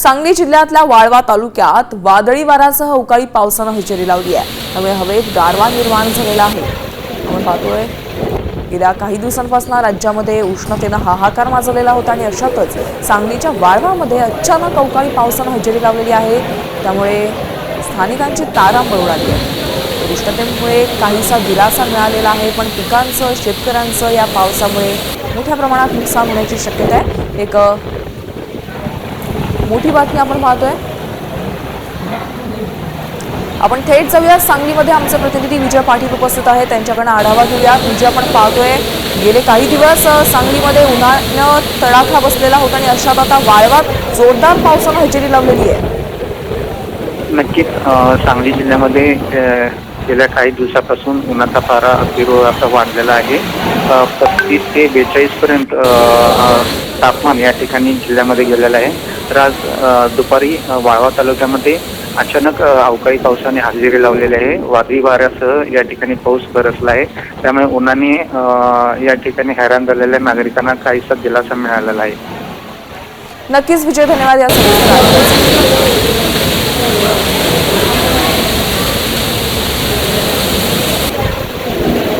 सांगली जिल्ह्यातल्या वाळवा तालुक्यात वादळी वाऱ्यासह अवकाळी पावसानं हजेरी लावली आहे। त्यामुळे हवेत गारवा निर्माण झालेला आहे। आपण पाहतोय गेल्या काही दिवसांपासून राज्यामध्ये उष्णतेनं हाहाकार माजलेला होता आणि अशातच सांगलीच्या वाळवामध्ये अचानक अवकाळी पावसानं हजेरी लावलेली आहे। त्यामुळे स्थानिकांची तारांबळ उडाली आहे। उष्णतेमुळे काहीसा दिलासा मिळालेला आहे, पण पिकांचं शेतकऱ्यांचं या पावसामुळे मोठ्या प्रमाणात नुकसान होण्याची शक्यता आहे। एक मोठी बातमी आपण पाहतोय। आपण थेट जाऊया सांगलीमध्ये, आमचे प्रतिनिधी विजय पाटील उपस्थित आहेत, त्यांच्याकडे आढावा घेऊया। विजय, आपण पाहतोय गेले काही दिवस सांगलीमध्ये उन्हानं तडाखा बसलेला होता आणि अशात आता वाळवात जोरदार पावसानं हजेरी लावलेली आहे। नक्कीच सांगली जिल्ह्यामध्ये गेल्या काही दिवसापासून उन्हाचा पारा अतिरोध असा वाढलेला आहे। 35 ते 42 पर्यंत तापमान या ठिकाणी जिल्ह्यामध्ये गेलेलं आहे। तर आज दुपारी वाळवा तालुक्यामध्ये अचानक अवकाळी पावसाने हजेरी लावलेली आहे। वादळी वाऱ्यासह या ठिकाणी पाऊस बरसला आहे। त्यामुळे उन्हाने या ठिकाणी हैराण झालेल्या नागरिकांना काहीसा दिलासा मिळालेला आहे। नक्कीच विजय, धन्यवाद या सगळ्या